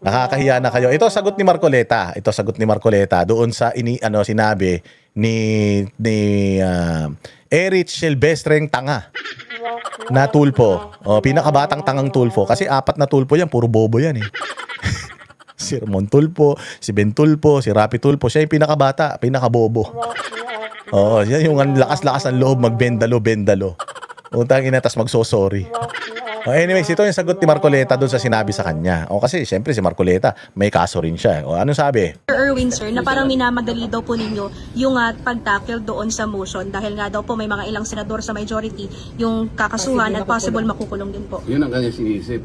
Nakakahiya na kayo. Ito sagot ni Marcoleta. Ito sagot ni Marcoleta doon sa sinabi ni Erich Silvestreng tanga na tulpo. O, pinakabatang tangang tulpo kasi 4 na tulpo yan, puro bobo yan eh. Si Ramon Tulpo, si Ben Tulpo, si Rapi Tulpo, siya yung pinakabata, pinakabobo. Oo, yan yung lakas-lakas ng loob magbendalo-bendalo. Utang ina, tas magsosorry. Anyways, ito yung sagot ni Marcoleta doon sa sinabi sa kanya. O kasi siyempre si Marcoleta, may kaso rin siya. O anong sabi? Sir Erwin, sir, na parang minamadali daw po ninyo yung pag-tackle doon sa motion dahil nga daw po may mga ilang senador sa majority yung kakasuhan at possible makukulong din po. Yun ang kanyang sinisip.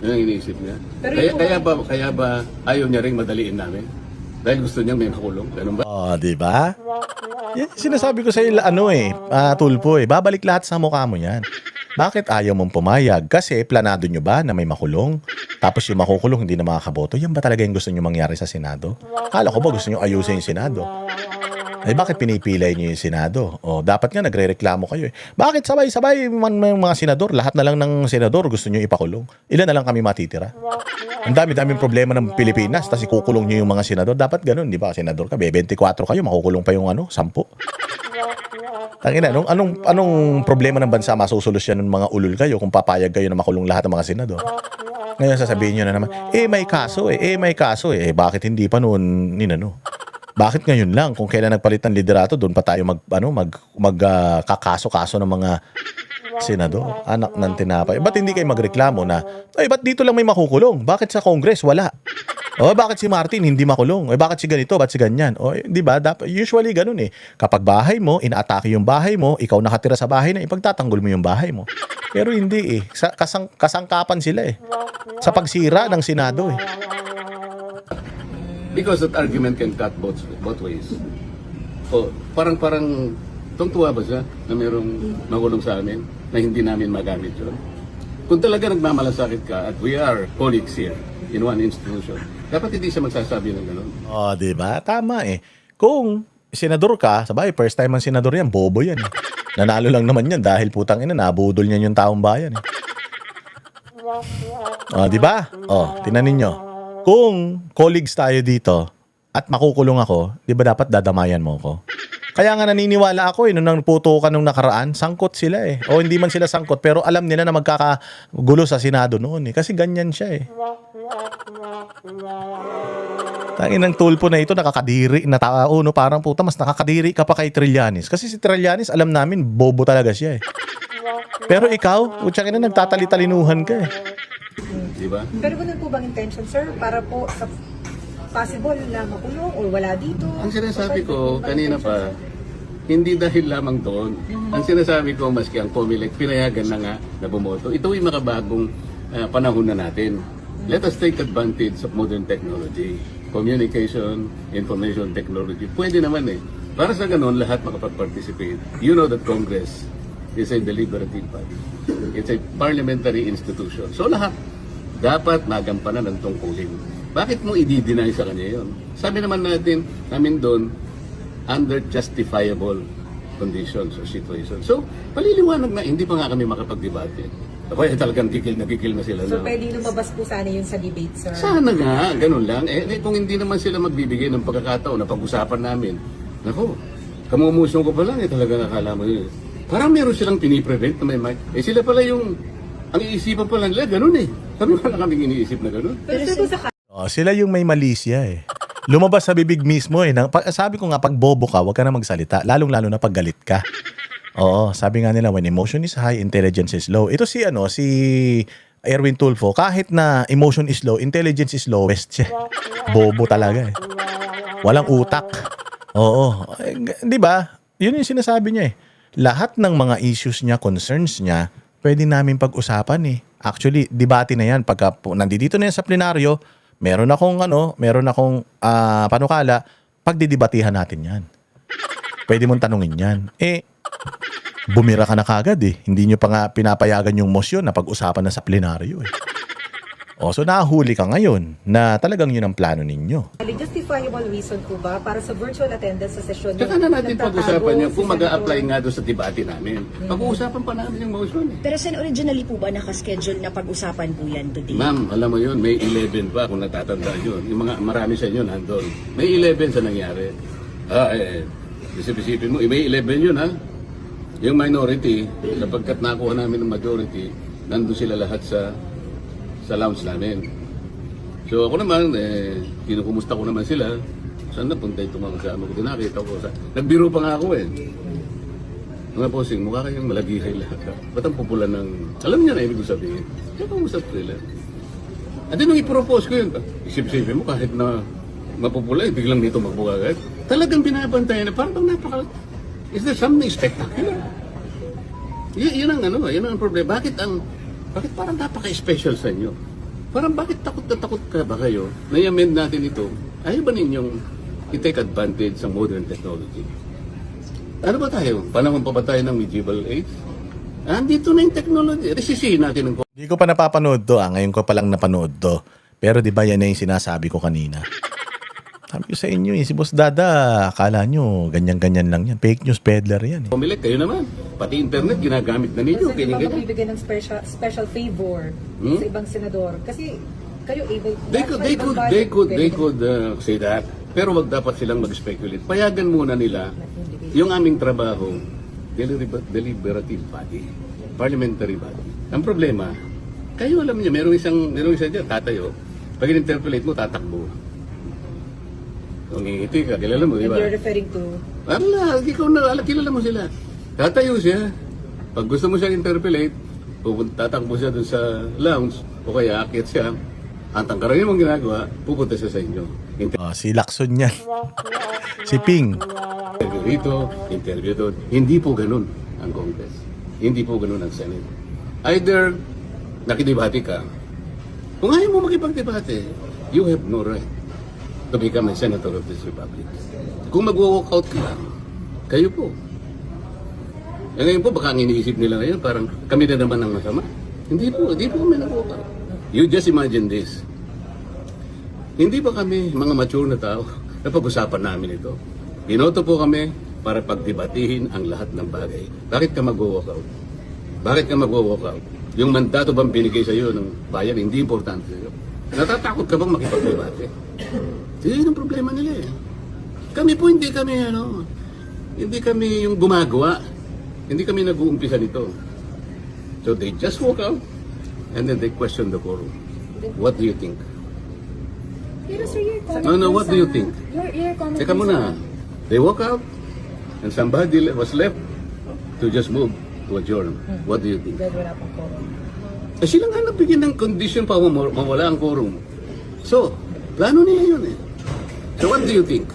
Yun ang iniisip niya. Kaya ba ayaw niya rin madaliin namin? Dahil gusto niya may makulong. Ganun ba? Oh, di ba? Yan, sinasabi ko sa iyo tulpo babalik lahat sa mukha mo yan. Bakit ayaw mong pumayag? Kasi planado nyo ba na may makulong? Tapos yung makukulong hindi na makakaboto? Yan ba talaga yung gusto nyo mangyari sa Senado? Kala ko ba gusto nyo ayusin yung Senado? Bakit pinipilay nyo yung Senado? Dapat nga nagre-reklamo kayo eh. Bakit sabay-sabay yung mga senador? Lahat na lang ng senador gusto nyo ipakulong. Ilan na lang kami matitira? Ang dami-daming problema ng Pilipinas, tapos ikukulong nyo yung mga senador. Dapat ganun, di ba? Senador ka, 24 kayo, makukulong pa yung 10. Tangina, anong problema ng bansa masusolusyon ng mga ulul kayo kung papayag kayo na makulong lahat ng mga senador? Ngayon sasabihin nyo na naman, may kaso bakit hindi pa noon Bakit ngayon lang? Kung kailan nagpalit ng liderato, doon pa tayo kakaso-kaso ng mga senador. Anak ng tinapay. Ba't hindi kayo magreklamo na, ba't dito lang may makukulong? Bakit sa Congress wala? Bakit si Martin hindi makulong? Bakit si ganito? Bakit si ganyan? Di ba? Usually ganun eh. Kapag bahay mo, inaatake yung bahay mo, ikaw nakatira sa bahay na, ipagtatanggol mo yung bahay mo. Pero hindi eh. Kasangkapan sila eh. Sa pagsira ng Senado eh. Because that argument can cut both ways. Parang tungtuwa ba siya na mayroong makulong sa amin na hindi namin magamit yun? Kung talaga nagmamalasakit ka at we are colleagues here in one institution, dapat hindi siya magsasabi ng gano'n. Di ba? Tama eh. Kung senador ka, sabay, first time ang senador yan, bobo yan eh. Nanalo lang naman yan dahil putang ina, nabudol niyan yung taong bayan eh. Di ba? Tinanin nyo. Kung colleagues tayo dito at makukulong ako, di ba dapat dadamayan mo ko? Kaya nga naniniwala ako nung nagputukan nung nakaraan, sangkot sila eh. O hindi man sila sangkot, pero alam nila na magkakagulo sa Senado noon eh. Kasi ganyan siya eh. Tangin ng tulpo na ito, nakakadiri, parang puta, mas nakakadiri ka pa kay Trillanes. Kasi si Trillanes, alam namin, bobo talaga siya eh. Pero ikaw, utsakin na nagtatali-talinuhan ka eh. Diba? Pero ganun po bang intention, sir? Para po sa possible na makulong o wala dito? Ang sinasabi ko kanina pa, hindi dahil lamang doon. Ang sinasabi ko, maski ang COMELEC, pinayagan na nga na bumoto. Ito ay makabagong panahon na natin. Let us take advantage of modern technology. Communication, information technology. Pwede naman eh. Para sa ganun, lahat makapag-participate. You know that Congress is a deliberative body. It's a parliamentary institution. So lahat dapat magampanan ng tungkulin. Bakit mo i-deny sa kanya yun? Sabi naman namin doon, under justifiable conditions or situations. So, paliliwanag na, hindi pa nga kami makapag-debate. Kaya talagang kikil na sila. So, pwede lumabas po sana yun sa debate, sir? Sana nga, ganun lang. Kung hindi naman sila magbibigay ng pagkakataon na pag-usapan namin, nako, kamumusyon ko pa lang, talaga nakala mo yun. Parang meron silang piniprevent na may mic. Sila pala yung, ang iisipan pala nila, ganun eh. Kami wala kaming iniisip na ganun. Pero sir, sa Sila yung may malisya eh. Lumabas sa bibig mismo eh. Sabi ko nga, pag bobo ka, huwag ka na magsalita. Lalong-lalo na pag galit ka. Sabi nga nila, when emotion is high, intelligence is low. Ito si Erwin Tulfo, kahit na emotion is low, intelligence is lowest siya. Bobo talaga eh. Walang utak. Di ba? Yun yung sinasabi niya eh. Lahat ng mga issues niya, concerns niya, pwede namin pag-usapan eh. Actually, debate na yan. Pagka nandito na yan sa plenaryo, meron akong panukala, pagdidibatihan natin yan. Pwede mong tanungin yan. Bumira ka na kagad eh. Hindi nyo pa nga pinapayagan yung motion na pag-usapan na sa plenaryo eh. O, so nahuli ka ngayon na talagang yun ang plano ninyo. Justifiable reason po ba para sa virtual attendance sa sesyon? Tsaka na natin nagtatago pag-usapan yan si kung mag-a-apply Senator? nga doon sa debate namin. Pag-uusapan pa namin yung motion eh. Pero sen, originally po ba nakaschedule na pag-usapan po yan today? Ma'am, alam mo yun, May 11 pa kung natatandaan yun. Yung mga marami sa inyo nandun. May 11 sa nangyari. Isip-isipin mo, May 11 yun ha. Yung minority, sapagkat nakuha namin ng majority, nandun sila lahat sa lounge namin. So ako naman, kinukumusta ko naman sila. Saan napunta itong mga kasama ko? Tinakita ko. Nagbiro pa nga ako eh. Mga posing, mukha kayong malagihay lahat. Ba't ang pupulan ng... Alam niya na ibig ko sabihin. Kaya kamusap sila. At nung i-propose ko yun, isip-isipin mo kahit na mapupula, biglang dito magbuka agad. Talagang binabantayan na parang napaka... Is there something spectacular? Yun ang ano, yun ang problema. Bakit parang napaka-special sa inyo? Parang bakit takot na takot ka ba kayo na i-amend natin ito? Ayaw ba ninyong i-take advantage sa modern technology? Ano ba tayo? Panahon pa ba tayo ng medieval age? Andito na yung technology. Resisihin natin ang... Hindi ko pa napapanood to. Ngayon ko pa lang napanood to. Pero di ba yan na yung sinasabi ko kanina? Sabi ko sa inyo si Boss Dada, akala nyo ganyan-ganyan lang yan. Fake news peddler yan. Pumilit kayo naman. Pati internet ginagamit na ninyo. Kasi di ba magbibigay ng special favor sa ibang senador? Kasi kayo able... They could say that. Pero wag dapat silang mag-speculate. Payagan muna nila yung aming trabaho, deliberative body, parliamentary body. Ang problema, kayo alam niyo, merong isa dyan, tatayo. Pag in-interpolate mo, tatakbo. Kung ngingiti ka, kilala mo, di And ba? you're referring to... Ikaw na, kilala mo sila. Tatayo siya. Pag gusto mo siya interpolate, tatakbo siya dun sa lounge, o kaya akit siya, ang tangkaran yung ginagawa, pupunta siya sa inyo. Si Lacson yan. Si Ping. Interview rito, interview doon. Hindi po ganun ang Congress. Hindi po ganun ang Senate. Either nakidebate ka, kung ayaw mo makipagdebate, you have no right to become a senator of this republic. Kung mag-walk out ka, kayo po. Ngayon po, baka ang iniisip nila ngayon, parang kami na naman ang masama. Hindi po kami nag-walk out. You just imagine this. Hindi ba kami mga mature na tao na pag-usapan namin ito? Binoto po kami para pagdebatihin ang lahat ng bagay. Bakit ka mag-walk out? Bakit ka mag-walk out? Yung mandato bang binigay sa iyo ng bayan, hindi importante sa iyo. Natatakot ka bang makipagdebate? Yun ang problema nila eh. Kami po hindi kami yung gumagawa. Hindi kami nag-uumpisa nito. So they just walk out and then they question the quorum. What do you think? Pero sir, your comment No, what do you think? Your comment Teka muna. They walk out and somebody was left to just move to adjourn. What do you think? Dahil wala pang quorum. Sila nga nabigyan ng condition pa mawala ang quorum. So, plano nila yun eh. So what do you think?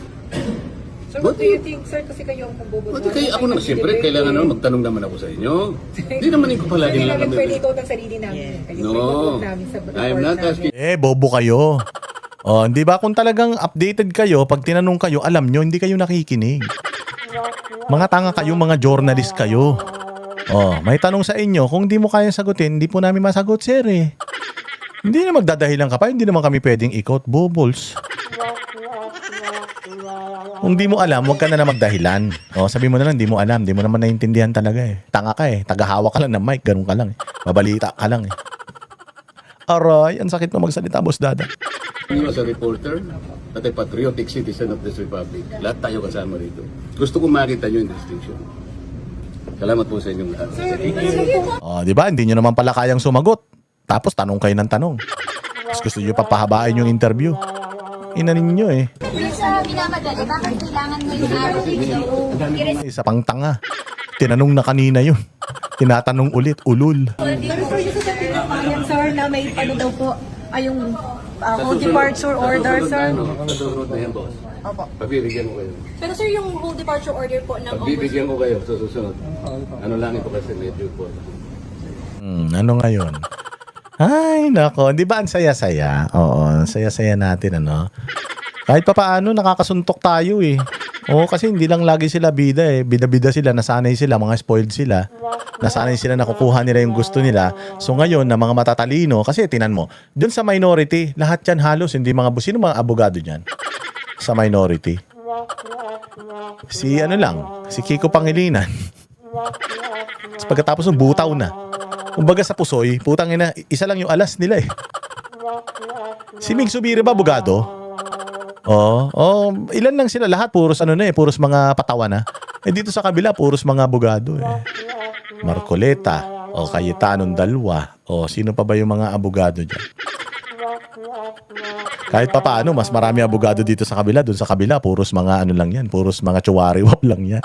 So what do you think, sir? Kasi kayo ang pagboboto. Pati kayo ako na, siyempre, kailangan naman magtanong naman ako sa inyo. Hindi naman ko palagi Hindi lang namin kami. pwede ikaw ang sarili namin. Kayo No, pwede namin sa I'm not report asking. Bobo kayo. Hindi ba kung talagang updated kayo, pag tinanong kayo, alam nyo, hindi kayo nakikinig. Mga tanga kayo, mga journalist kayo. May tanong sa inyo, kung di mo kaya sagutin, hindi po namin masagot, sir eh. Hindi na magdadahilan ka pa, hindi naman kami pwedeng ikot, bobols. Kung di mo alam, huwag ka na magdahilan. Sabi mo na lang, di mo alam, di mo naman naiintindihan talaga eh. Tanga ka eh, tagahawak ka lang ng mic, ganun ka lang eh. Mabalita ka lang eh. Aray, ang sakit mo magsalita, Boss Dada. You as a reporter at a patriotic citizen of this republic, lahat tayo kasama rito. Gusto ko makita nyo yung distinction. Salamat po sa inyong lahat. Di ba? Hindi nyo naman pala kayang sumagot. Tapos tanong kayo ng tanong. Tapos gusto nyo papahabain yung interview. Ina ninyo eh. Sa minamadali, bakit kailangan mo yung araw dito? Isa pang tanga. Tinanong na kanina yun. Tinatanong ulit, ulul. Yan, sir, na may ano daw po, yung whole departure order, sir. Susunod na yan, boss. Opo. Pagbibigyan ko kayo. Pero sir, yung whole departure order po ng Pagbibigyan ko kayo sa susunod. Ano lang ito kasi medyo po. Ano ngayon? Ay, nako. Di ba ang saya-saya? Oo, ang saya-saya natin, ano? Kahit pa paano, nakakasuntok tayo eh. Oo, kasi hindi lang lagi sila bida eh. Bida-bida sila, nasanay sila, mga spoiled sila. Nasanay sila na kukuha nila yung gusto nila. So ngayon, na mga matatalino, kasi tinan mo, dun sa minority, lahat yan halos, hindi mga sino mga abogado dyan? Sa minority. Si ano lang, si Kiko Pangilinan. Tapos pagkatapos ng butaw na. Kumbaga sa Pusoy, putang ina, isa lang yung alas nila eh. Si Mig Subiri ba abogado? Ilan lang sila lahat, puros ano na eh, puros mga patawa na. Eh dito sa kabila, puros mga abogado eh. Marcoleta, Cayetanon Dalwa, sino pa ba yung mga abogado dyan? Kahit pa paano, mas marami abogado dito sa kabila, dun sa kabila, puros mga ano lang yan, puros mga tsuwariwap lang yan.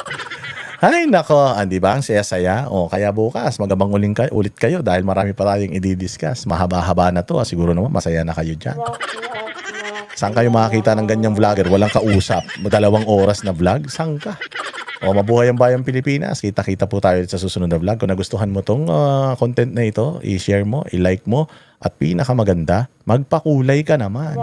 Ay nako, di ba? Ang saya-saya. Kaya bukas, magabang ulit kayo dahil marami pa tayong i-discuss. Mahaba-haba na to. Siguro naman, masaya na kayo dyan. Saan kayo makakita ng ganyang vlogger? Walang kausap. 2 oras na vlog? Saan ka? Mabuhay ang bayang Pilipinas. Kita-kita po tayo sa susunod na vlog. Kung nagustuhan mo tong content na ito, i-share mo, i-like mo, at pinakamaganda, magpakulay ka naman.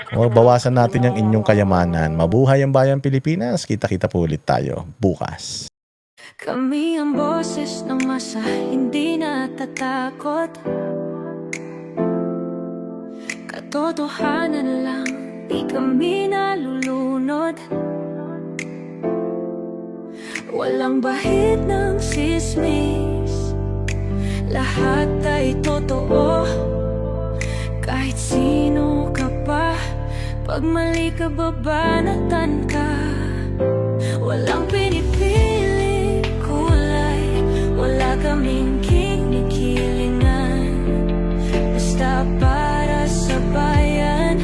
Bawasan natin yung inyong kayamanan. Mabuhay ang bayang Pilipinas. Kita-kita po ulit tayo bukas. Kami ang boses ng masa, hindi natatakot. Katotohanan lang, di kami nalulunod. Walang bahid ng sismis, lahat ay totoo. Kahit sino ka pa, pag mali ka babanatan ka. Walang pinipiling kulay, wala kaming kinikilingan. Basta para sa bayan,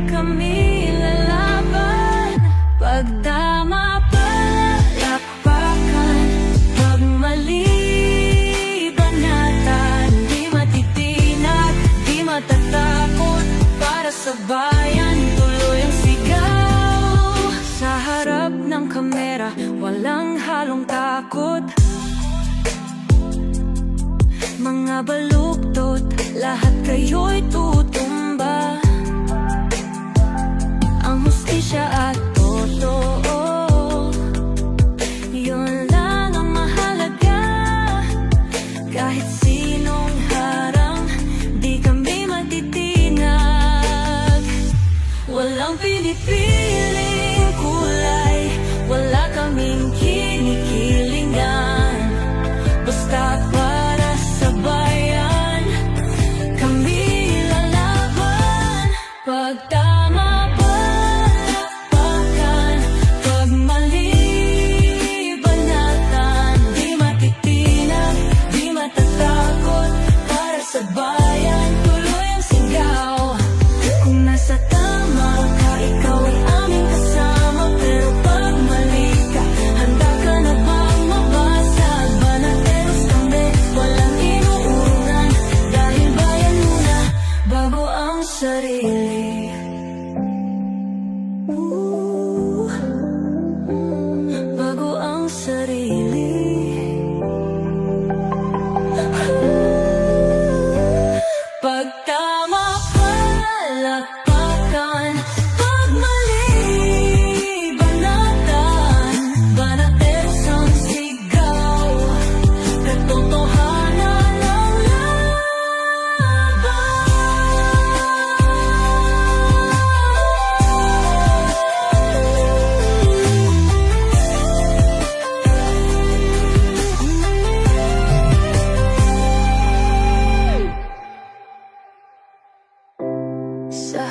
kami lalaban. Pagtama palakpakan, pag mali banatan. Di matitinag, di matatakot, para sa bayan tuloy ang sigaw. Sa harap ng kamera, walang halong takot. Mga baluktot, lahat kayo'y tutumba. Ang hustisya at totoo, yun lang ang mahalaga. Kahit sinong harang, di kami matitinag. Walang pinipiling kulay, wala kaming kinikilingan. Basta para sa bayan, kami lalaban. Pagtama palakpakan, pag mali banatan. Di matitinag, di matatakot, para sa bayan tuloy ang sigaw. Kung nasa tama ka, ikaw ay aming kasama. Pero pag mali ka, handa ka na bang mabasag? Banateros kami, walang inuurungan. Dahil bayan muna, bago ang sarili. Bago ang sarili. Pagtama palakpakan, pag mali banatan. Banateros ang sigaw, katotohanan ang laban. Sa